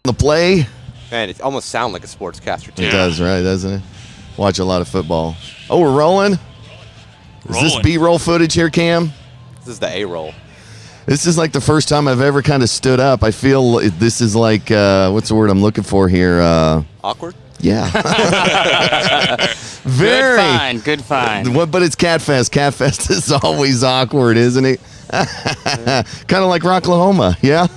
the play. Man, it almost sounds like a sportscaster, too. It does, right, doesn't it? Watch a lot of football. Oh, we're rolling? Is this B-roll footage here, Cam? This is the A-roll. This is like the first time I've ever kind of stood up. I feel this is like, what's the word I'm looking for here? Awkward? Yeah. Very. Good find. But it's KATTFest. KATTFest is always awkward, isn't it? Kind of like Rocklahoma, yeah?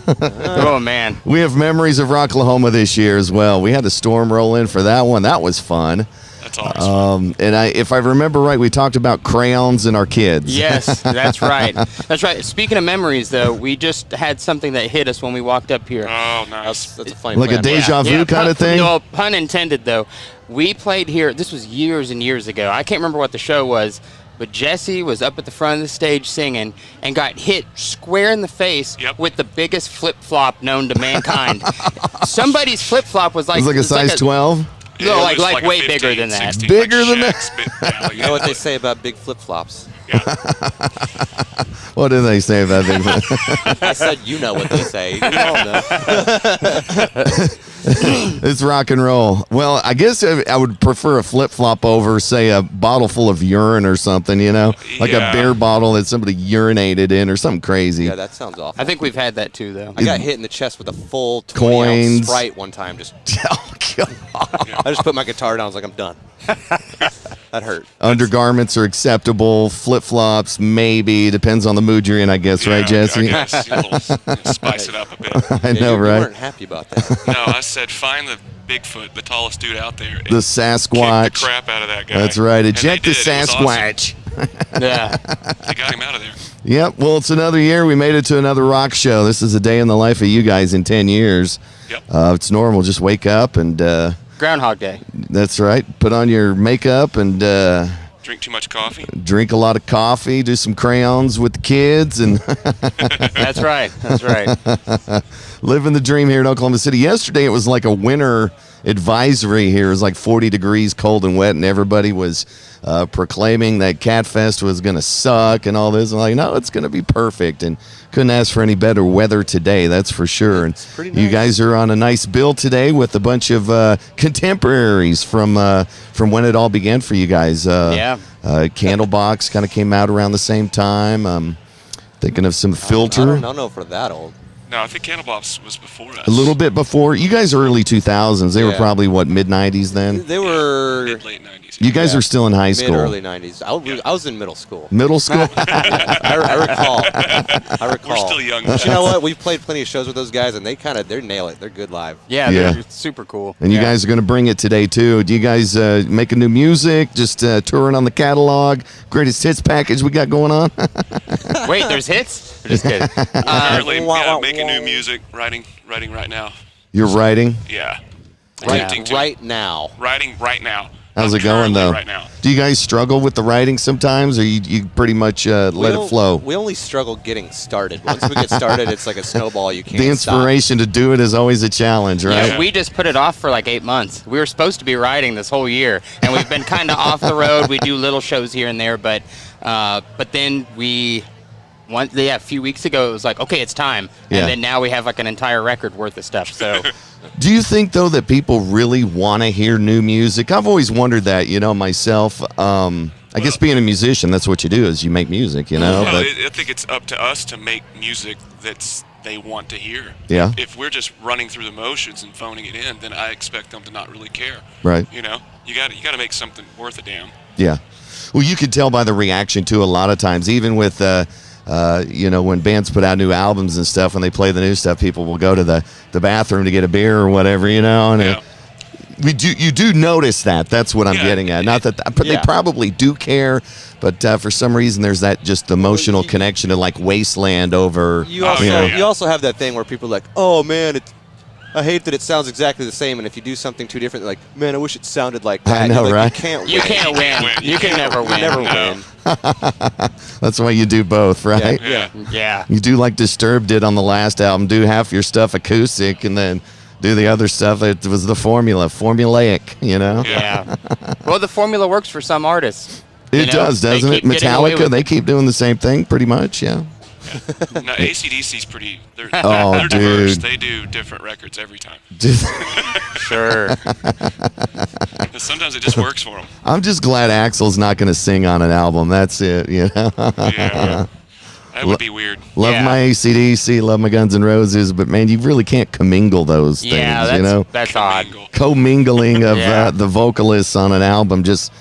Oh, man. We have memories of Rocklahoma this year as well. We had the storm roll in for that one. That was fun. That's always fun. And if I remember right, we talked about crayons and our kids. Yes, that's right. That's right. Speaking of memories, though, we just had something that hit us when we walked up here. Oh, nice. That's a funny Like plan. a deja vu kind of thing? No, pun intended, though. We played here. This was years and years ago. I can't remember what the show was, but Jesse was up at the front of the stage singing and got hit square in the face with the biggest flip-flop known to mankind. Somebody's flip-flop was like... It was like a size 12? No, It like way 15, bigger than that. 16, Bigger than that? You know what they say about big flip-flops? Yeah. What do they say about big I said you know what they say. You all know. It's rock and roll. Well, I guess I would prefer a flip-flop over, say, a bottle full of urine or something, you know? Like a beer bottle that somebody urinated in or something crazy. Yeah, that sounds awful. I think we've had that, too, though. I got hit in the chest with a full 20-ounce Coins. Sprite one time. Just Oh, God. I just put my guitar down. I was like, I'm done. That hurt. Undergarments are acceptable. Flip-flops, maybe. Depends on the mood you're in, I guess. Right, Jesse? I guess. Spice it up a bit. I know, you right? weren't happy about that. No, I said find the Bigfoot, the tallest dude out there. The Sasquatch. Kick the crap out of that guy. That's right. And Eject they the did. It was awesome. Sasquatch. Yeah. They got him out of there. Yep. Well, it's another year. We made it to another rock show. This is a day in the life of you guys in 10 years. Yep. It's normal. Just wake up and... Groundhog Day. That's right. Put on your makeup and Drink too much coffee. drink a lot of coffee. Do some crayons with the kids and That's right. That's right. living the dream here in Oklahoma City. Yesterday it was like a winter advisory here. It was like 40 degrees, cold and wet, and everybody was proclaiming that KATTFest was going to suck and all this. I'm like, no, it's going to be perfect. And couldn't ask for any better weather today, that's for sure. And pretty you nice. guys are on a nice bill today with a bunch of contemporaries from when it all began for you guys. Candlebox kind of came out around the same time. Thinking of some Filter. I don't know if we're that old. No, I think Candlebox was before us. A little bit before. You guys are early 2000s. They were Yeah. probably, what, mid-90s then? They were Mid-late 90s. You guys are still in high school. mid-early 90s. I was in middle school. Middle school? I recall. I recall. We're still young. But you know what? We've played plenty of shows with those guys, and they nail it. They're good live. Yeah, Yeah. they're super cool. And you guys are going to bring it today, too. Do you guys making new music? Just touring on the catalog? Greatest hits package we got going on? Wait, there's hits? I'm just kidding. Currently wah, making wah. new music, writing right now. You're writing? Yeah. Right, Attempting to. right now. Writing right now. How's Not it going, currently though? Right now. Do you guys struggle with the writing sometimes, or you pretty much let it flow? We only struggle getting started. Once we get started, it's like a snowball. You can't The inspiration to do it is always a challenge, right? Yeah, we just put it off for like 8 months. We were supposed to be writing this whole year, and we've been kind of off the road. We do little shows here and there, but then a few weeks ago, it was like, okay, it's time. Yeah. And then now we have like an entire record worth of stuff. So Do you think, though, that people really want to hear new music? I've always wondered that, myself. I guess being a musician, that's what you do, is you make music, Well, but I think it's up to us to make music that's they want to hear. Yeah. If we're just running through the motions and phoning it in, then I expect them to not really care. Right. You got to make something worth a damn. Yeah. Well, you could tell by the reaction, too, a lot of times, even with, when bands put out new albums and stuff, when they play the new stuff, people will go to the bathroom to get a beer or whatever, and Yeah. you do notice that. That's what I'm getting at. Not that, but they probably do care, but for some reason, there's that just emotional connection to like Wasteland over. You also have that thing where people are like, oh man, I hate that it sounds exactly the same, and if you do something too different, they're like, man, I wish it sounded like that. I know, You're like, right? you can't win. You can never win. Never win. That's why you do both, right? Yeah. Yeah. You do like Disturbed did on the last album. Do half your stuff acoustic, and then do the other stuff. It was the formulaic, Yeah. Well, the formula works for some artists. It does, doesn't it? keep getting away Metallica, with they keep doing the same thing pretty much, yeah. Yeah. No, AC/DC's pretty. They're Oh, diverse. dude. They do different records every time. Sure. And sometimes it just works for them. I'm just glad Axl's not going to sing on an album. That's it. You know. Yeah. That would be weird. Love Yeah. my AC/DC, love my Guns N' Roses, but man, you really can't commingle those Yeah, things. You know, that's odd. Commingle. commingling of Yeah. the vocalists on an album. Just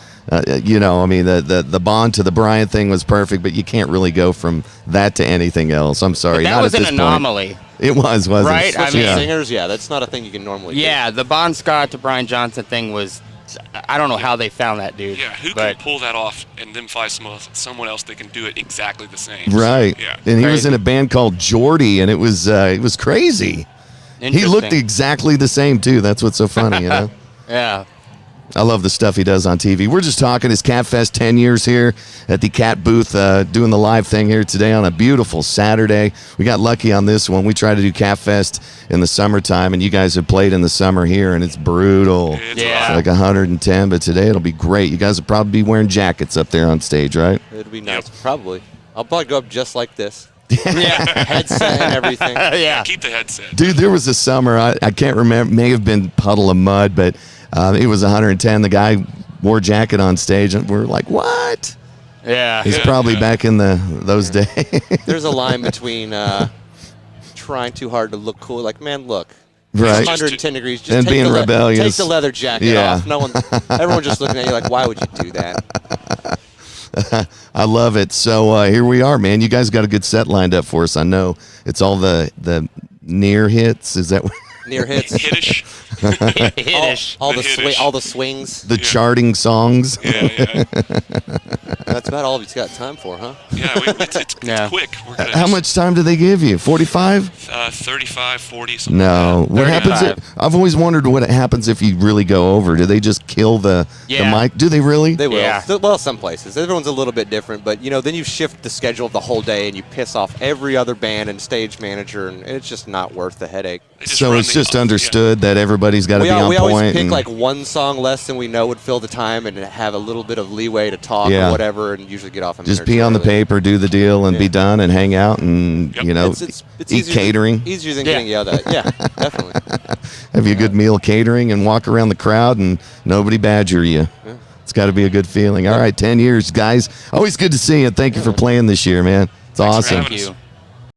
you know, I mean, the Bond to the Brian thing was perfect, but you can't really go from that to anything else. I'm sorry, That not was at an this point. anomaly. It was, wasn't Right? it? I Especially mean- singers, yeah, that's not a thing you can normally do. Yeah, the Bon Scott to Brian Johnson thing was. I don't know how they found that dude. Yeah, who but can pull that off and then find someone else that can do it exactly the same? Right. Yeah. And he was Crazy. in a band called Geordie, and it was crazy. He looked Interesting. exactly the same too. That's what's so funny, you know. Yeah. I love the stuff he does on TV. We're just talking his KATTFest 10 years here at the KATT booth, doing the live thing here today on a beautiful Saturday. We got lucky on this one. We try to do KATTFest in the summertime, and you guys have played in the summer here, and it's brutal. It's Yeah. It's like 110, but today it'll be great. You guys will probably be wearing jackets up there on stage, right? It'd be nice. Probably. I'll probably go up just like this. Yeah. Headset and everything. Yeah. Keep the headset. Dude, there was a summer, I can't remember, may have been Puddle of Mud, but it was 110. The guy wore a jacket on stage, and we're like, what? Yeah. He's Yeah, probably yeah. back in those days. There's a line between trying too hard to look cool, like, man, look. Right. It's 110 degrees. Just And take being the rebellious. Take the leather jacket Yeah. off. No one, everyone just looking at you like, why would you do that? I love it. So here we are, man. You guys got a good set lined up for us. I know it's all the near hits. Is that Near hits. Hittish. Hiddish. All the Hit-ish. all the swings. the charting songs? Yeah. That's about all he's got time for, huh? Yeah, it's Yeah. quick. We're gonna How much time do they give you? 45? 35, 40, something No. like What happens? 35. I've always wondered what happens if you really go over. Do they just kill the Yeah. mic? Do they really? They will. Yeah. Well, some places. Everyone's a little bit different, but then you shift the schedule of the whole day and you piss off every other band and stage manager, and it's just not worth the headache. They just So run it's the- just yeah. understood that everybody's got to We, be on we always point pick and- like one song less than we know would fill the time and have a little bit of leeway to talk Yeah. or whatever, and usually get off. A just minute or pee two on the early. paper, do the deal, and be Yeah. done, and hang out, and Yep. It's eat easier catering. easier than Yeah. getting yelled at. Yeah, definitely. Have you a good meal catering and walk around the crowd and nobody badger you. It's got to be a good feeling. All right, 10 years, guys. Always good to see you. Thank you for playing this year, man. It's Thanks for awesome. having us. Thank you.